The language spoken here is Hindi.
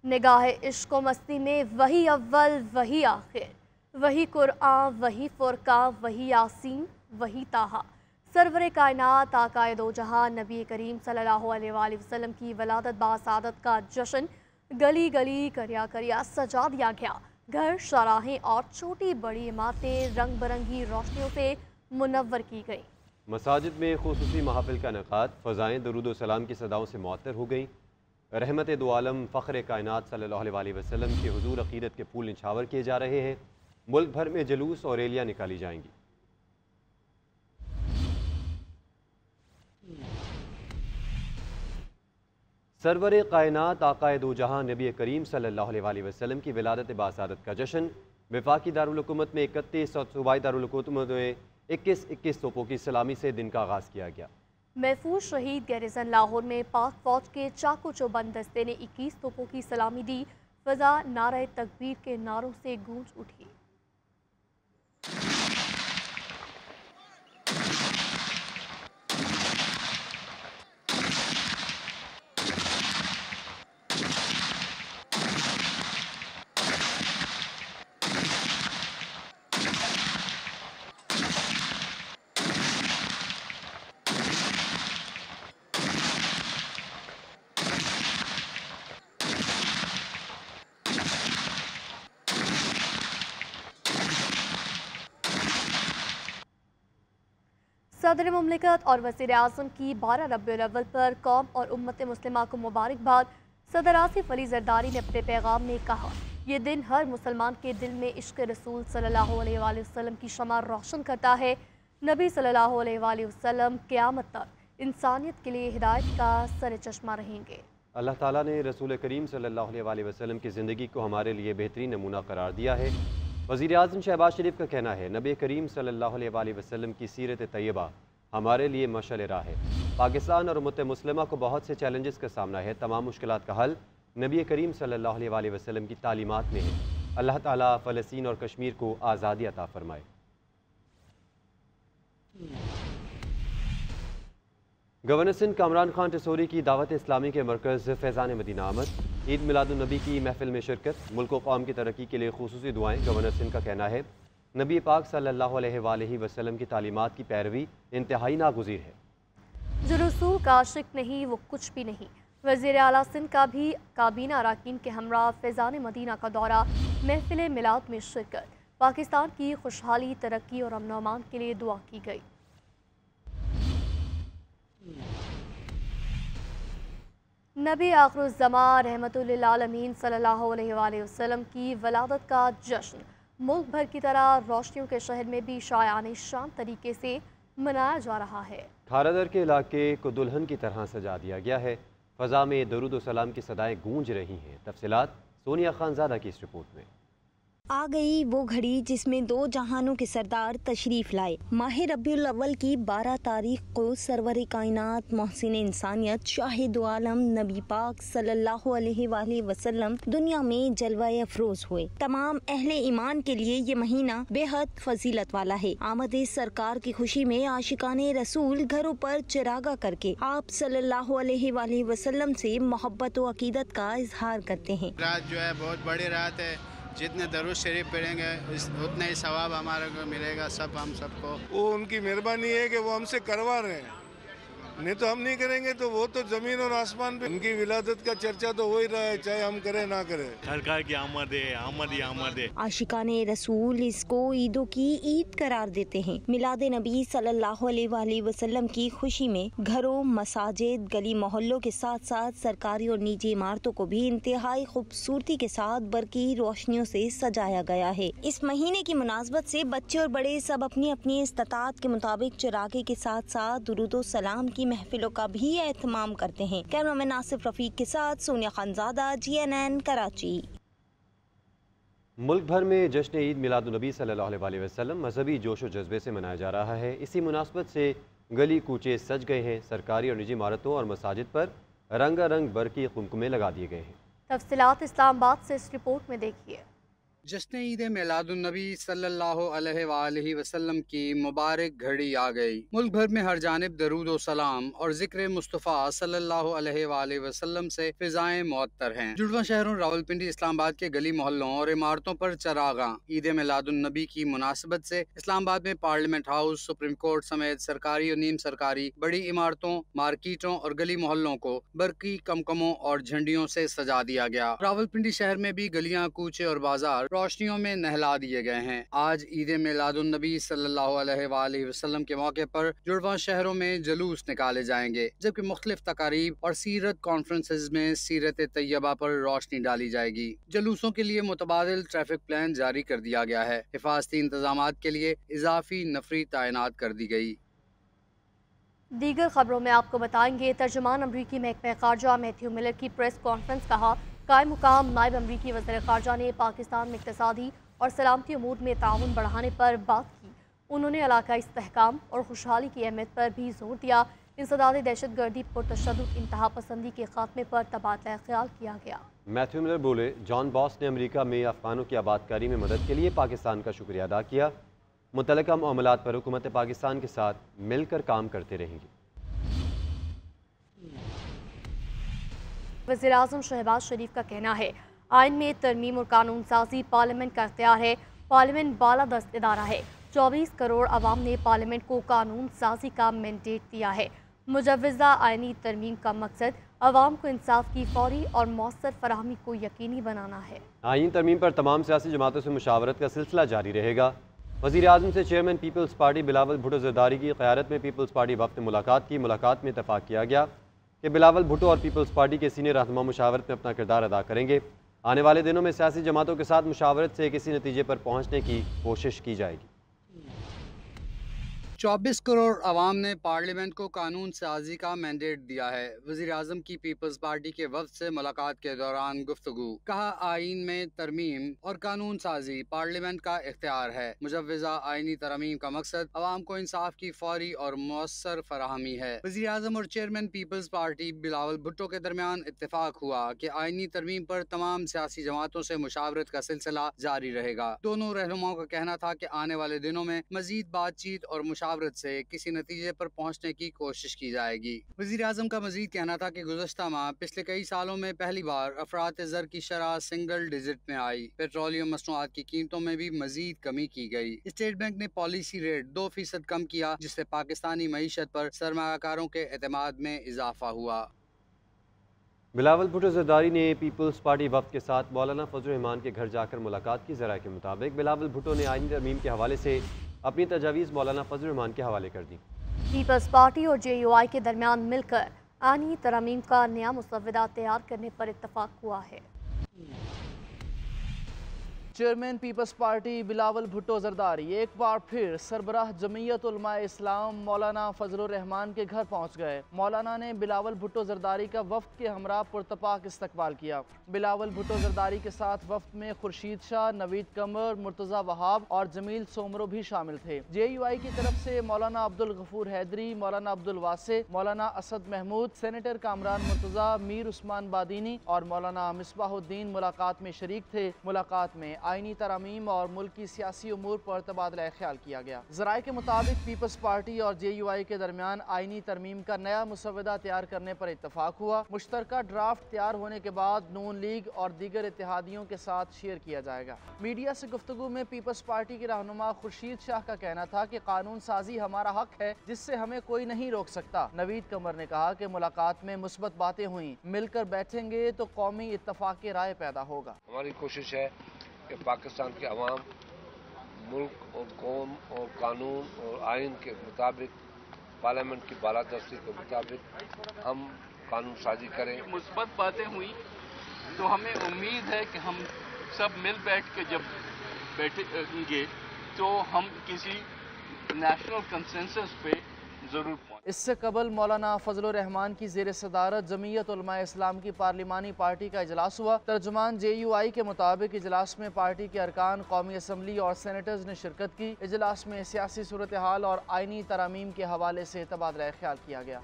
निगाह इश्क व मस्ती में वही अव्वल वही आखिर, वही कुरआन वही फुरकान वही यासीन वही ताहा। सरवर कायनात आकाए दो जहां नबी करीम सल्लल्लाहु अलैहि वसल्लम की वलादत बासादत का जश्न गली गली करिया करिया सजा दिया गया। घर, शराहें और छोटी बड़ी इमारतें रंग बिरंगी रोशनियों से मुनव्वर की गई। मसाजिद में खुसूसी महफिल का इनेकाद, फ़ज़ाएँ दरूद सलाम की सदाओं से मुअत्तर हो गई। रहमत दो आलम फ़ख्र कायनात सल्लल्लाहु अलैहि वसल्लम के हुजूर अक़ीदत के फूल निछावर किए जा रहे हैं। मुल्क भर में जुलूस और रैलियाँ निकाली जाएंगी। सरवर कायनात आकाए दो जहां नबी करीम सल्लल्लाहु अलैहि वसल्लम की विलादत बासादत का जश्न। वफाकी दारुल हुकूमत में 31 और सूबाई दारुल हुकूमत में 21 तोपों की सलामी से दिन का आगाज़ किया गया। महफूज शहीद गैरिजन लाहौर में पाक फौज के चाकू चौबंद दस्ते ने 21 तोपों की सलामी दी। फ़ज़ा नारे तकबीर के नारों से गूंज उठी। सदर मुमलिकत और वज़ीर आज़म की 12 रबीउल अव्वल पर कौम और उम्मत मुस्लिमा को मुबारकबाद। सदर आसिफ अली ज़रदारी ने अपने पैगाम में कहा, ये दिन हर मुसलमान के दिल में इश्क़ रसूल सल्लल्लाहु अलैहि वसल्लम की शमा रोशन करता है। नबी सल्लल्लाहु अलैहि वसल्लम क़यामत तक इंसानियत के लिए हिदायत का सर चश्मा रहेंगे। अल्लाह ताला ने रसूल करीम सल्लल्लाहु अलैहि वसल्लम की ज़िंदगी को हमारे लिए बेहतरीन नमूना करार दिया है। वज़ीर आज़म शहबाज शरीफ का कहना है, नबी करीम सल्लल्लाहु अलैहि वसल्लम की सीरत तैयबा हमारे लिए मशाल राह है। पाकिस्तान और उम्मत मुस्लिमा को बहुत से चैलेंजेस का सामना है। तमाम मुश्किलात का हल नबी करीम सल्लल्लाहु अलैहि वसल्लम की तालीमात में है। अल्लाह ताला फ़लस्तीन और कश्मीर को आज़ादी अता फरमाए। गवर्नर सिंध कामरान खान टसोरी की दावत इस्लामी के मरकज़ फैज़ान मदीना आमद। ईद मिलादुन्नबी की महफिल में शिरकत, मुल्क व कौम की तरक्की के लिए खुसूसी दुआएँ। गवर्नर सिंध का कहना है, नबी पाक सल्लल्लाहु अलैहि वसल्लम की तालीमात की पैरवी इंतहाई नागुज़ीर है। जो रसूल का आशिक नहीं वो कुछ भी नहीं। वज़ीर आला सिंध का भी काबीना अराकीन के हमरा फैज़ान मदीना का दौरा, महफिल मिलाद में शिरकत। पाकिस्तान की खुशहाली, तरक्की और अमन अमान के लिए दुआ की गई। नबी आखिरुज़्ज़मा रहमतुल्लिल आलमीन सल्लल्लाहु अलैहि वसल्लम की वलादत का जश्न मुल्क भर की तरह रोशनियों के शहर में भी शायाने शान तरीके से मनाया जा रहा है। खारादर के इलाके को दुल्हन की तरह सजा दिया गया है। फ़ज़ा में दरूद सलाम की सदाएँ गूंज रही हैं। तफसीलात सोनिया खानज़ादा की इस रिपोर्ट में। आ गई वो घड़ी जिसमें दो जहानों के सरदार तशरीफ लाए। माह रबीउल अव्वल की 12 तारीख को सरवर कायनात मोहसिन इंसानियत शाहिद आलम नबी पाक सल्लल्लाहु अलैहि वसल्लम दुनिया में जलवाए अफरोज हुए। तमाम अहले ईमान के लिए ये महीना बेहद फजीलत वाला है। आमद सरकार की खुशी में आशिकाने रसूल घरों पर चिरागा करके आप सल्लल्लाहु अलैहि वसल्लम से मोहब्बत व अकीदत का इजहार करते हैं। रात जो है बहुत बड़ी रात है। जितने दरूद शरीफ पढ़ेंगे उतना ही सवाब हमारे को मिलेगा। सब हम सबको वो उनकी मेहरबानी है कि वो हमसे करवा रहे हैं, नहीं तो हम नहीं करेंगे। तो वो तो जमीन और आसमान पे उनकी विलादत का चर्चा तो हो ही रहा है, चाहे हम करें ना करें। सरकार की आमद है, आमद ही आमद है। आशिकाने रसूल इसको ईदों की ईद करार देते हैं। मिलाद नबी सल्लल्लाहु अलैहि वसल्लम की खुशी में घरों, मसाजिद, गली मोहल्लों के साथ साथ सरकारी और निजी इमारतों को भी इंतहाई खूबसूरती के साथ बरकी रोशनियों से सजाया गया है। इस महीने की मुनासबत से बच्चे और बड़े सब अपनी अपनी इस्तात के मुताबिक चिरागे के साथ साथ दुरूद सलाम की महफिलों का भी एहतमाम करते हैं। कैमरामैन आसिफ रफीक के साथ सोनिया खानज़ादा, GNN कराची। मुल्क भर में जश्न ईद मिलादुन्नबी सल्लल्लाहु अलैहि वसल्लम मजहबी जोश व जज्बे से मनाया जा रहा है। इसी मुनासबत से गली कूचे सज गए हैं। सरकारी और निजी इमारतों और मसाजिद पर रंगारंग बरकी कुमकुमे लगा दिए गए हैं। तफसीलात इस्लामाबाद से इस रिपोर्ट में देखिए। जश्न ईद मिलादुन्नबी सल्लल्लाहु अलैहि वसल्लम की मुबारक घड़ी आ गई। मुल्क भर में हर जानिब दरूद व सलाम और जिक्र मुस्तफ़ा सल्लल्लाहु अलैहि वसल्लम से फिजाएं मुअत्तर हैं। जुड़वा शहरों रावलपिंडी, इस्लामाबाद के गली मोहल्लों और इमारतों पर चरागां ईद मिलादुन्नबी की मुनासिबत से इस्लामाबाद में पार्लियामेंट हाउस, सुप्रीम कोर्ट समेत सरकारी और नीम सरकारी बड़ी इमारतों, मार्केटों और गली मोहल्लों को बरकी कमकमों और झंडियों से सजा दिया गया। रावलपिंडी शहर में भी गलियां, कूचे और बाजार रोशनियों में नहला दिए गए हैं। आज ईद मिलादुन्नबी सल्लल्लाहु अलैहि वसल्लम के मौके पर जुड़वा शहरों में जुलूस निकाले जाएंगे, जबकि मुख्तलिफ तकारीब और सीरत कॉन्फ्रेंसेस में सीरत तैयबा पर रोशनी डाली जाएगी। जुलूसों के लिए मुतबादिल ट्रैफिक प्लान जारी कर दिया गया है। हिफाजती इंतजामात के लिए इजाफी नफरी तैनात कर दी गई। दीगर खबरों में आपको बताएंगे, तर्जुमान अमरीकी महकमा खारजा मैथ्यू मिलर की प्रेस कॉन्फ्रेंस। कहा, कायम मुकाम नायब अमरीकी वज़ीर खारजा ने पाकिस्तान में इक़्तिसादी और सलामती उमूर में ताउन बढ़ाने पर बात की। उन्होंने इलाकाई इस्तेहकाम और खुशहाली की अहमियत पर भी जोर दिया। इंसदादी दहशतगर्दी, पुरतशद्दुद, इंतहा पसंदी के खात्मे पर तबादला ख्याल किया गया। मैथ्यू मिलर बोले, जॉन बॉस ने अमरीका में अफगानों की आबादकारी में मदद के लिए पाकिस्तान का शुक्रिया अदा किया। मुतल्लिका मामलात पर हुकूमत पाकिस्तान के साथ मिलकर काम करते रहेंगी। वज़ीर आज़म शहबाज शरीफ का कहना है, आइन में तरमीम और कानून साजी पार्लियामेंट का इख्तियार है। पार्लियामेंट बालादस्त इदारा है। 24 करोड़ अवाम ने पार्लियामेंट को कानून साजी का मैंडेट दिया है। मुजव्वज़ा आइनी तरमीम का मकसद अवाम को इंसाफ की फौरी और मौसर फराहमी को यकीनी बनाना है। आइन तरमीम पर तमाम सियासी जमातों से मुशावरत का सिलसिला जारी रहेगा। वज़ीर आज़म से chairman Peoples Party Bilawal Bhutto Zardari की क़यादत में पीपल्स पार्टी वफ़द ने मुलाकात की। मुलाकात में इत्तफ़ाक़ किया गया कि बिलावल भुट्टो और पीपल्स पार्टी के सीनियर रहनुमा मुशावरत में अपना किरदार अदा करेंगे। आने वाले दिनों में सियासी जमातों के साथ मुशावरत से किसी नतीजे पर पहुँचने की कोशिश की जाएगी। 24 करोड़ अवाम ने पार्लियामेंट को कानून साजी का मैंडेट दिया है। वज़ीर आज़म की पीपल्स पार्टी के वफ़द से मुलाकात के दौरान गुफ्तगू। कहा, आइन में तरमीम और कानून साजी पार्लियामेंट का इख्तियार है। मुजव्वज़ा आइनी तरमीम का मकसद अवाम को इंसाफ की फौरी और मौसर फराहमी है। वज़ीर आज़म और chairman Peoples Party Bilawal Bhutto के दरमियान इत्तेफाक हुआ कि आइनी तरमीम पर तमाम सियासी जमातों से मुशावरत का सिलसिला जारी रहेगा। दोनों रहनुमाओं का कहना था कि आने वाले दिनों में मजीद बातचीत और मुशावरत से किसी नतीजे पर पहुंचने की कोशिश की जाएगी। वज़ीर आज़म का मजीद कहना था कि गुज़श्ता माह पिछले कई सालों में पहली बार अफरात ज़र की शरह सिंगल डिजिट में आई। पेट्रोलियम मसनूआत की कीमतों में भी मजीद कमी की गई। स्टेट बैंक ने पॉलिसी रेट 2% कम किया, जिससे पाकिस्तानी मईशत पर सरमायाकारों के एतमाद में इजाफा हुआ। बिलावल भुट्टो ज़रदारी ने पीपल्स पार्टी वफ़द के साथ मौलाना फजल रहमान के घर जाकर मुलाकात की। ज़राए के मुताबिक बिलावल भुट्टो ने आइनी तरमीम के हवाले से अपनी तजावीज़ मौलाना फजल रहमान के हवाले कर दी। पीपल्स पार्टी और JUI के दरमियान मिलकर आइनी तरमीम का नया मुसव्वदा तैयार करने पर इत्तफाक हुआ है। Chairman Peoples Party Bilawal Bhutto Zardari एक बार फिर सरबराह जमीयत उलमा इस्लाम मौलाना फजल रहमान के घर पहुंच गए। मौलाना ने बिलावल भुट्टो ज़रदारी का वफ़द के हमरा पुरतपाक इस्तकबाल किया। बिलावल भुट्टो ज़रदारी के साथ वफ़द में खुर्शीद शाह, नवीद कमर, मुर्तज़ा वहाब और जमील सोमरो भी शामिल थे। JUI की तरफ से मौलाना अब्दुल गफूर हैदरी, मौलाना अब्दुल वासे, मौलाना असद महमूद, सेनेटर कामरान मुर्तज़ा, मीर उस्मान बादीनी और मौलाना मिसबाहुद्दीन मुलाकात में शरीक थे। मुलाकात में आइनी तरमीम और मुल्क की सियासी उमूर पर तबादला ख्याल किया गया। ज़राए के मुताबिक पीपल्स पार्टी और JUI के दरमियान आइनी तरमीम का नया मुसव्वदा तैयार करने पर इत्तफाक हुआ। मुश्तरका ड्राफ्ट तैयार होने के बाद नून लीग और दीगर इत्तेहादियों के साथ शेयर किया जाएगा। मीडिया से गुफ्तगू में पीपल्स पार्टी के रहनुमा खुर्शीद शाह का कहना था कि कानून साजी हमारा हक है, जिससे हमें कोई नहीं रोक सकता। नवीद कमर ने कहा कि मुलाकात में मुस्बत बातें हुई, मिलकर बैठेंगे तो कौमी इत्तफाक राय पैदा होगा। हमारी कोशिश है कि पाकिस्तान के अवाम मुल्क और कौम और कानून और आइन के मुताबिक, पार्लियामेंट की बालादस्ती के मुताबिक हम कानून साजी करें। मुस्बत बातें हुई तो हमें उम्मीद है कि हम सब मिल बैठ के जब बैठेंगे तो हम किसी नेशनल कंसेंसस पे जरूर पहुंचें। इससे कबल मौलाना फजल रहमान की ज़ेर सदारत जमीयत उलमा इस्लाम की पार्लिमानी पार्टी का इजलास हुआ। तर्जुमान JUI के मुताबिक इजलास में पार्टी के अरकान, कौमी असम्बली और सेनेटर्स ने शिरकत की। इजलास में सियासी सूरत हाल और आइनी तरमीम के हवाले से तबादला ख्याल किया गया।